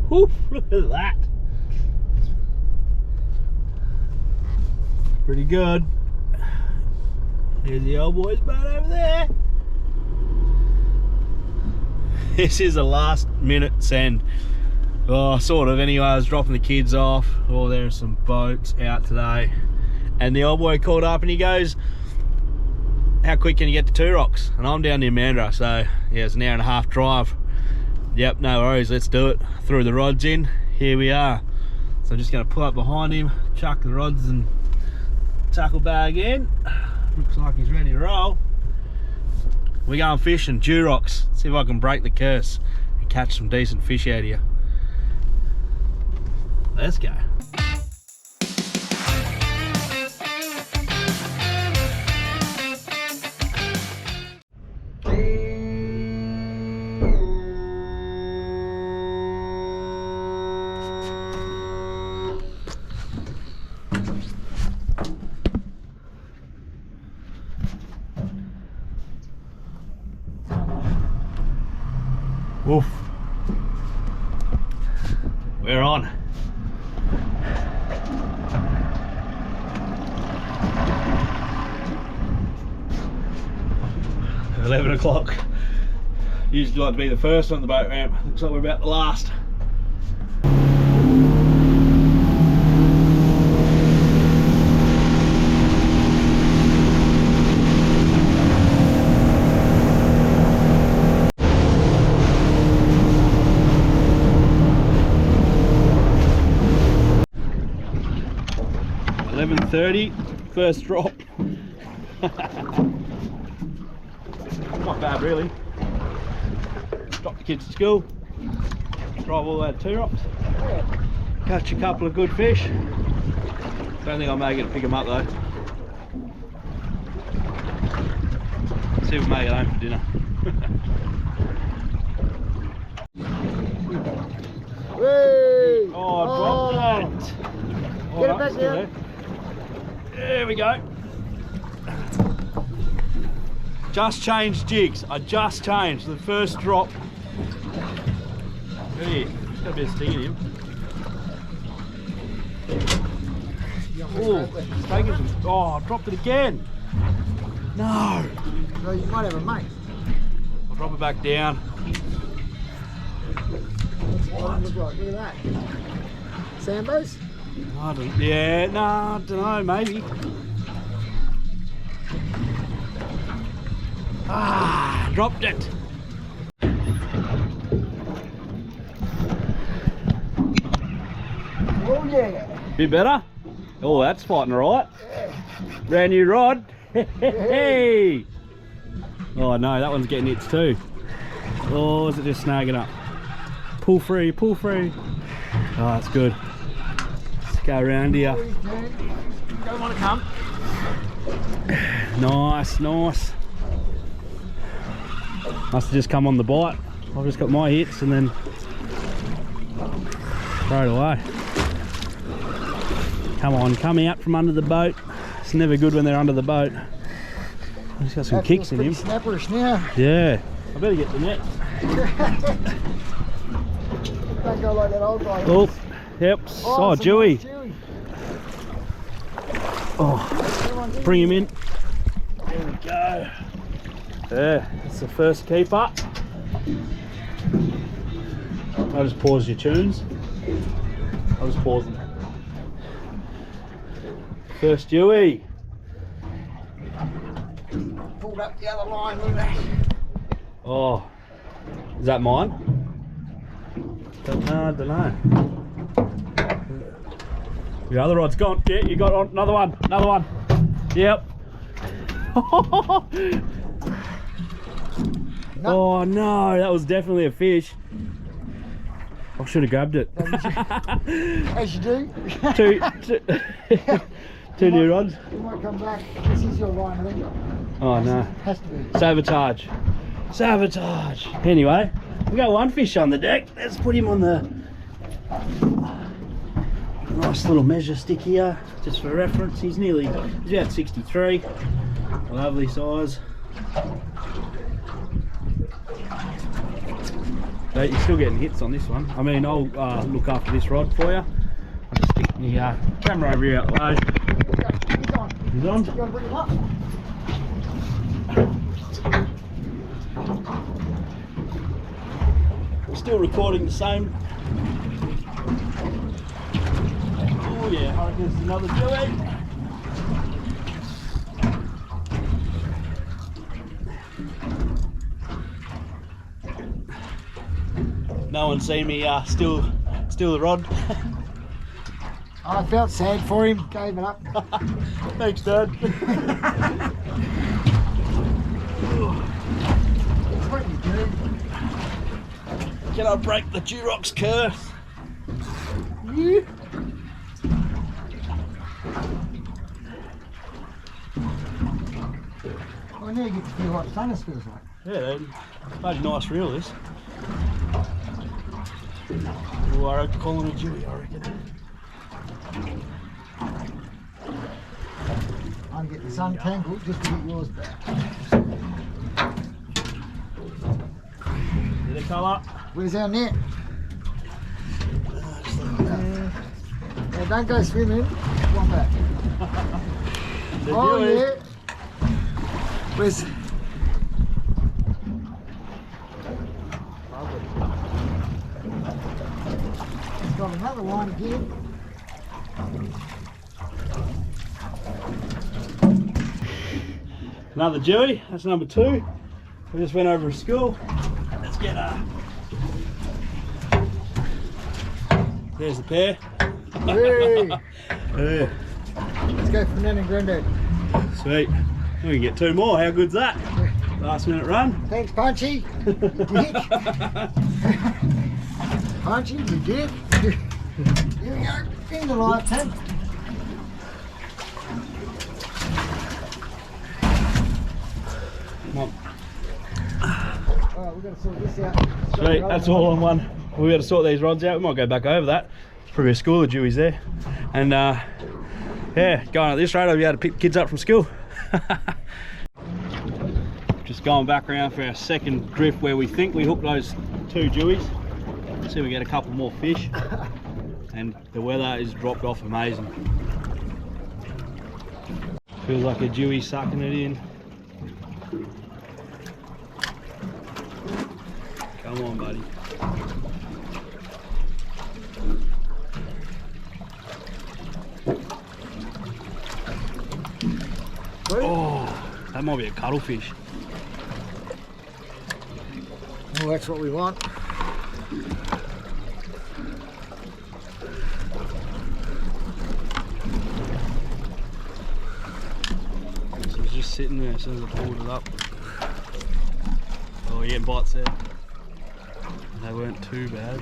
Whoop, look at that. Pretty good. Here's the old boy's boat over there. This is a last minute send. Oh, sort of. Anyway, I was dropping the kids off. Oh, there are some boats out today. And the old boy called up and he goes, how quick can you get to Two Rocks? And I'm down near Mandurah, so yeah, it's an hour and a half drive. Yep, no worries, let's do it. Threw the rods in, here we are. So I'm just gonna pull up behind him, chuck the rods and tackle bag in. Looks like he's ready to roll. We're going fishing, Two Rocks. See if I can break the curse and catch some decent fish out here. Let's go. Oof. We're on. At 11 o'clock. Usually like to be the first on the boat ramp. Looks like we're about the last. .30, first drop. Not bad really. Drop the kids to school, drive all that Two Rocks, catch a couple of good fish. Don't think I may get to pick them up though. See if we make it home for dinner. Oh, dropped that. Get it back there. There we go. Just changed jigs. I just changed the first drop. Hey, just got a bit of sting in him. Oh, it's taking some. Oh, I dropped it again. No. So you might have a mate. I'll drop it back down. What? Look at that. Sambos? I don't, yeah, no, I don't know, maybe. Ah, dropped it. Oh yeah. Bit better? Oh, that's fighting right. Yeah. Brand new rod. Hey. Oh no, that one's getting hits too. Oh, is it just snagging up? Pull free, pull free. Oh, that's good. Let's go around here. Don't want to come. Nice, nice. Must have just come on the bite. I've just got my hits and then throw it away. Come on, come out from under the boat. It's never good when they're under the boat. He's got some kicks in him. Snapperish now. Yeah, I better get the net. Don't go like that old guy. Oh, yep. Oh, Dewey. Nice Oh, bring him in. There we go. There, that's the first keeper. I'll just pause your tunes. I'll just pause them. First Dewey. Pulled up the other line, look at that. Oh, is that mine? Don't know. The other rod's gone. Yeah, you got on another one. Another one. Yep. No. Oh no, that was definitely a fish. I should have grabbed it. As you do. Two new rods. You might come back. This is your line, I think. Oh no. Has to be. Sabotage. Sabotage. Anyway, we got one fish on the deck. Let's put him on the nice little measure stick here, just for reference. He's about 63. Lovely size. So you're still getting hits on this one. I mean, I'll look after this rod for you. I'll just stick the camera over here out the way. He's on. He's on. You gotta bring him up. Still recording the same. Oh yeah, I reckon it's another Dewey. No one seen me steal the rod. I felt sad for him, gave it up. Thanks, Dad. What do you do? Can I break the Durox curse? Yeah. I now get to feel what tennis feels like. Yeah, bloody nice reel this. Oh, I reckon calling it a Dewey, I reckon. I'm getting this untangled just to get yours back. Did it colour? Where's our net? Now don't go swimming. One back. The Oh Dewey. yeah. Where's? Got another one again. Another Dewey, that's number 2. We just went over to school. Let's get there's the pair. Hey, Yeah, let's go for Nan and Granddad. sweet. We can get 2 more, how good's that? Last minute run. Thanks, Punchy. You dick. Punchy, you dick. Here we go. In the light tank. Come on. Alright, we've got to sort this out. Sweet, that's all on one. We got to sort these rods out. We might go back over that. There's probably a school of Deweys there. And yeah, going at this rate, I'll be able to pick the kids up from school. Just going back around for our second drift where we think we hooked those 2 Deweys. See if we get a couple more fish. And the weather is dropped off amazing. Feels like a Dewey sucking it in. Come on, buddy. Oh, that might be a cuttlefish. Oh, that's what we want. So it's just sitting there as soon as I pulled it up. Oh, yeah, bites there. They weren't too bad.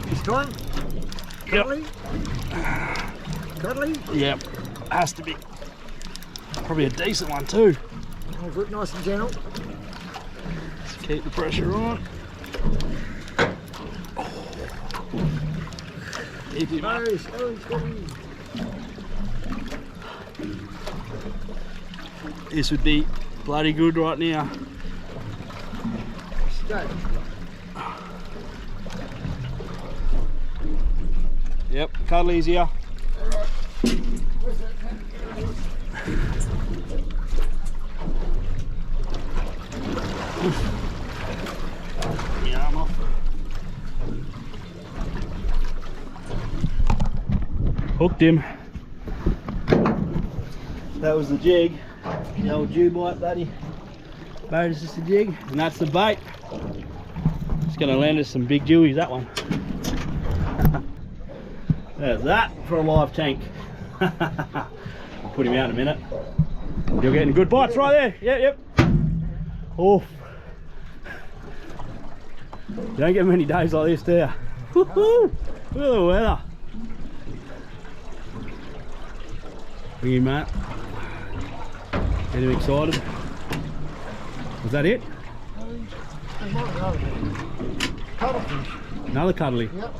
This one? Cuddly? Cuddly? Yep, has to be. Probably a decent one too. Oh, good, nice and gentle. Let's keep the pressure on. Keep him up. Slow, slow, steady. This would be bloody good right now. Stay. Yep, cuddly's here. Where's that tank? Yeah, I'm off. Hooked him. That was the jig. The old Jew bite, buddy. Bait is just a jig, and that's the bait. It's gonna land us some big Deweys, that one. There's that for a live tank. I'll put him out in a minute. You're getting good bites right there. Yep, yep. Oh. You don't get many days like this, do you? Woohoo! Look at the weather. Look at you, mate. Get him excited. Was that it? There's more another one. Cuttlefish. Another cuddly. Yep.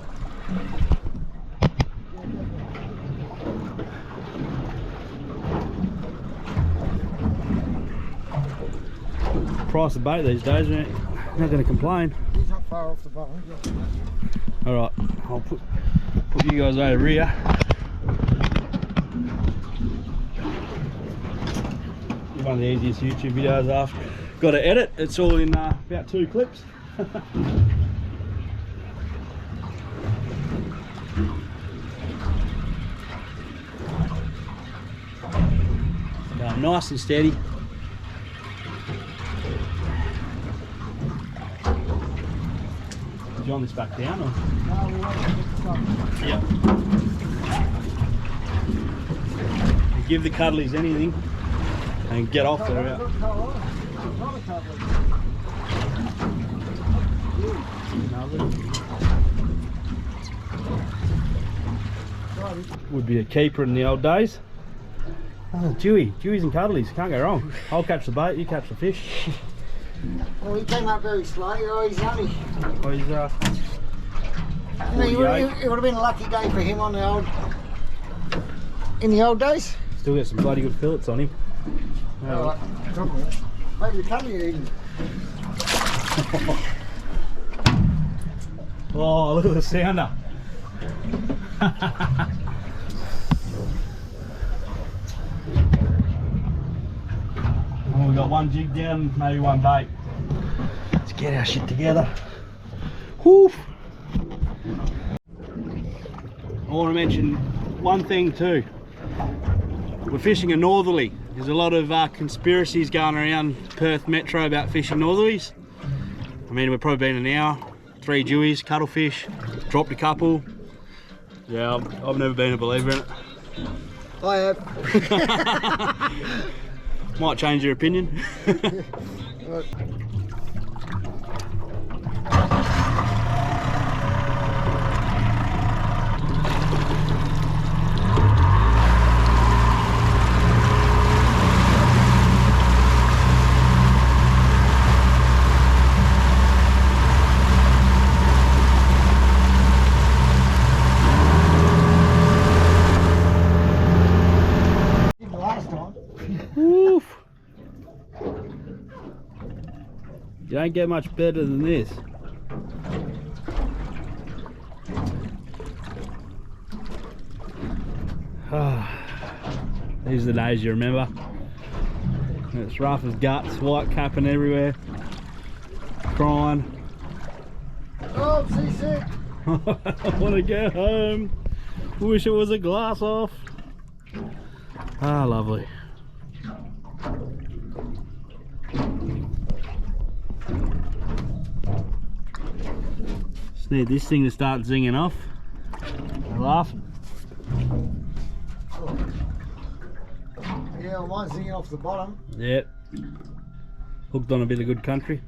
price of bait these days, we're not going to complain. He's not far off the bottom. Alright, I'll put you guys over here. One of the easiest YouTube videos after. Got to edit, it's all in about 2 clips. Going nice and steady. Did you want this back down? Or? No, we want to get the top. Yep. Give the cuddlies anything and get off there. Would be a keeper in the old days. Oh, Dewies and cuddlies, can't go wrong. I'll catch the bait, you catch the fish. Well, he came up very slowly. Oh, he's only. Oh, he's It would have been a lucky day for him on the old. In the old days. Still get some bloody good fillets on him. Oh, maybe the cuddly eating. Oh, look at the sounder. Oh, we've got one jig down, maybe one bait. Let's get our shit together. Whoo! I want to mention one thing too. We're fishing a northerly. There's a lot of conspiracies going around Perth Metro about fishing northerlies. I mean, we've probably been an hour, 3 dewies, cuttlefish, dropped a couple. Yeah, I've never been a believer in it. I have. Might change your opinion. Woof. You don't get much better than this. These are the days you remember. It's rough as guts, white capping everywhere, crying. Oh, I'm seasick. I want to go home. Wish it was a glass off. Ah, lovely. Just need this thing to start zinging off. I'm laughing. Yeah, well, mine's zinging off the bottom. Yep. Hooked on a bit of good country.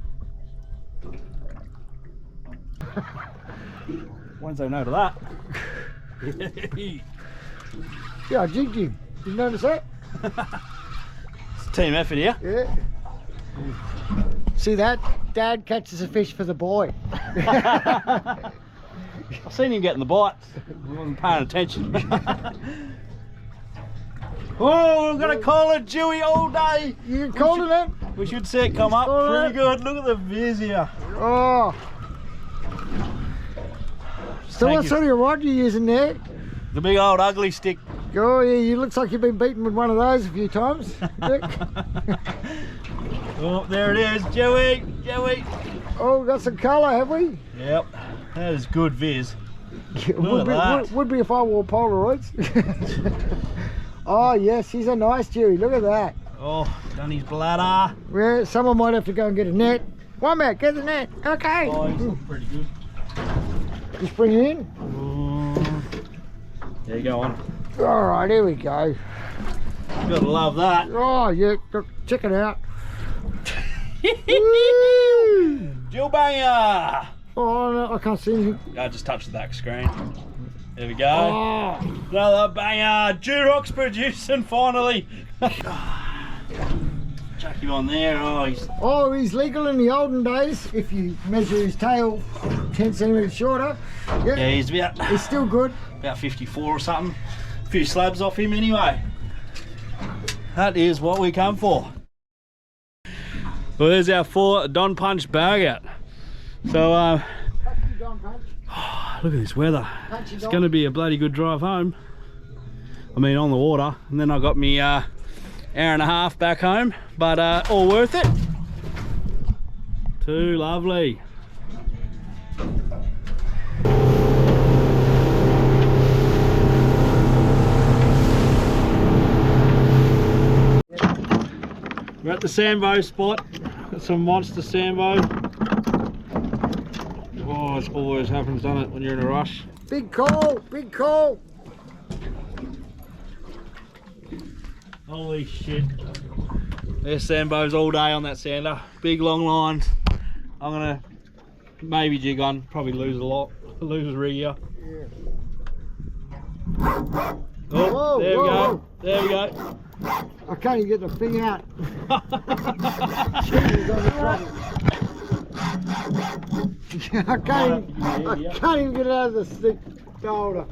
Won't say no to that. Yeah, I jigged him. Did you notice that? It's a team effort here. Yeah. See that? Dad catches a fish for the boy. I've seen him getting the bites. I wasn't paying attention. Oh, we're gonna call it Dewey all day. You calling it? We should see it come up pretty good. Look at the viz here. Oh. So what sort of rod are you using there? The big old ugly stick. Oh yeah, you looks like you've been beaten with one of those a few times. Oh, there it is, Dewey. Oh, we got some colour, have we? Yep, that is good viz. Would be if I wore Polaroids. Oh yes, he's a nice Dewey. Look at that. Oh, done his bladder. Yeah, someone might have to go and get a net. One Matt, get the net. Okay. Oh, he's looking pretty good. Just bring it in. There you go on. All right, here we go. Gotta love that. Oh yeah, look, check it out. Jill banger. Oh no, I can't see anything. I just touched the back screen. There we go. Oh. Another banger. Durock's producing finally. Chuck him on there. Oh, he's legal in the olden days if you measure his tail 10 centimetres shorter. Yeah, he's He's still good. About 54 or something. A few slabs off him anyway. That is what we come for. Well, there's our 4 Don Punch bag out. So, look at this weather. It's going to be a bloody good drive home. I mean, on the water. And then I got me hour and a half back home. But all worth it. Too lovely. We're at the Sambo spot. Got some monster Sambo. Oh, it always happens, doesn't it, when you're in a rush? Big call, big call. Holy shit. There's Sambos all day on that sander. Big long lines. I'm gonna maybe jig on, probably lose a lot. Lose a rig here. Yeah. Oh, Whoa, there we whoa, go. whoa. There we go. I can't even get the thing out. Jesus, on the front. I can't even get it out of the stick holder.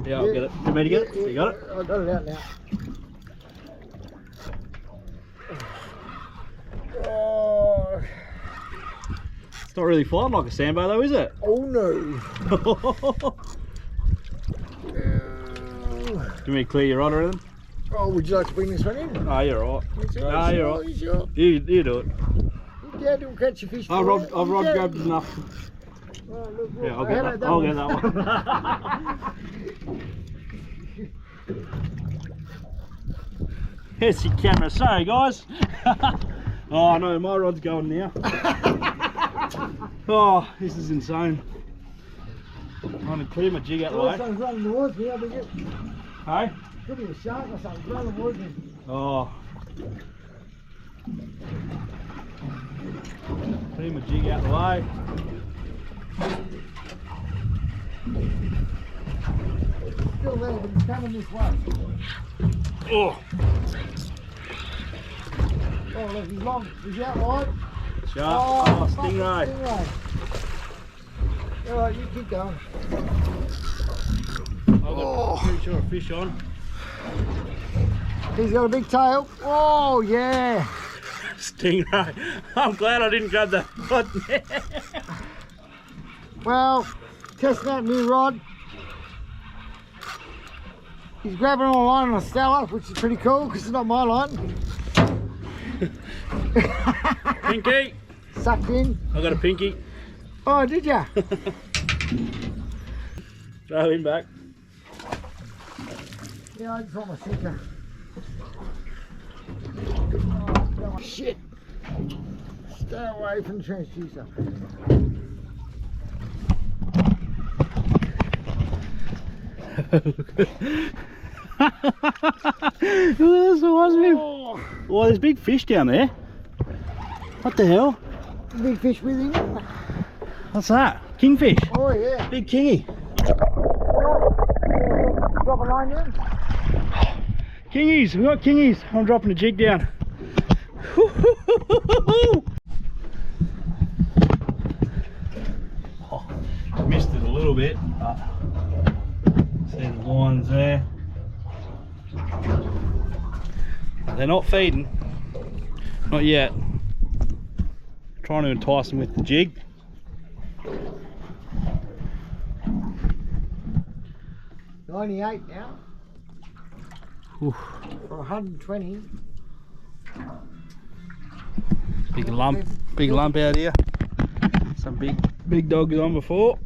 Yeah, I'll get it. You me to get it? You got it? I got it out now. Oh, It's not really flying like a Sambo though, is it? oh no. Do you want me to clear your rod or anything? Oh, would you like to bring this one in? Oh, you're right. No, you're right. You sure? You do it. Yeah, don't catch a fish. I've rod grabbed enough. Oh, look, Yeah, I'll I get had that. that I'll one. get that one. Here's your camera. Sorry, guys. Oh no, my rod's going now. Oh, this is insane. I'm gonna clear my jig out the way. Someone's running towards me. I'll be good. Hey? Could be a shark or something running towards me. Oh. Clear my jig out the way. Still there, but he's coming this way. Oh. Oh, look, he's long. He's out wide. Sharp. Oh, stingray. Stingray. All right, you keep going. I've got pretty sure a fish on. He's got a big tail. Oh, yeah. Stingray. I'm glad I didn't grab that rod there. Well, testing out new rod. He's grabbing on a line on a Stella, which is pretty cool because it's not my line. Pinky. Sucked in. I got a pinky. Oh, did ya? Throw him back. Yeah, I just want my sinker. Oh, shit. Stay away from the transducer. Look at this, oh, there's big fish down there. What the hell? Big fish with him. What's that? Kingfish. Oh, yeah. Big kingy. Drop a line in. Kingies, we got kingies. I'm dropping a jig down. Oh, missed it a little bit, but see the lines there. They're not feeding, not yet. Trying to entice them with the jig. 98 now. Oof. For 120. Big lump out here. Some big dogs on before.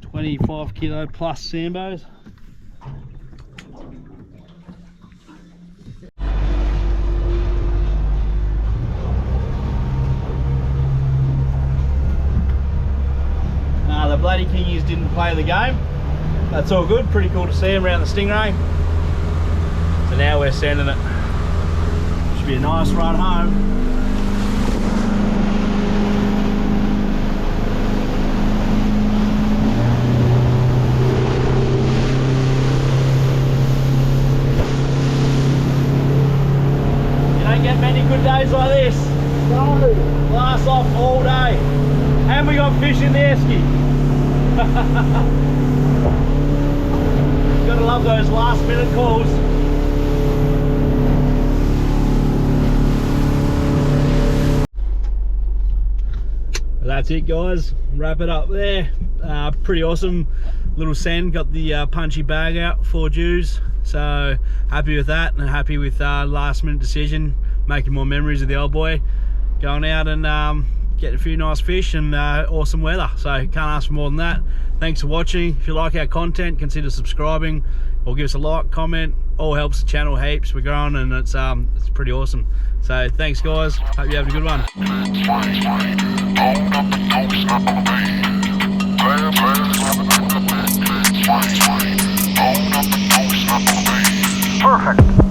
25 kilo plus Sambos. The bloody kingies didn't play the game. That's all good. Pretty cool to see them around the Stingray. So now we're sending it. Should be a nice ride home. You don't get many good days like this. No. Blast off all day. And we got fish in the esky. Gotta love those last minute calls. that's it, guys. Wrap it up there. Pretty awesome. Little send, got the punchy bag out, 4 Jews. So happy with that, and happy with last minute decision, making more memories of the old boy, going out and getting a few nice fish and awesome weather. So can't ask for more than that. Thanks for watching. If you like our content, consider subscribing or give us a like, comment. All helps the channel heaps. We're growing and it's pretty awesome. So thanks, guys. Hope you have a good one. Perfect.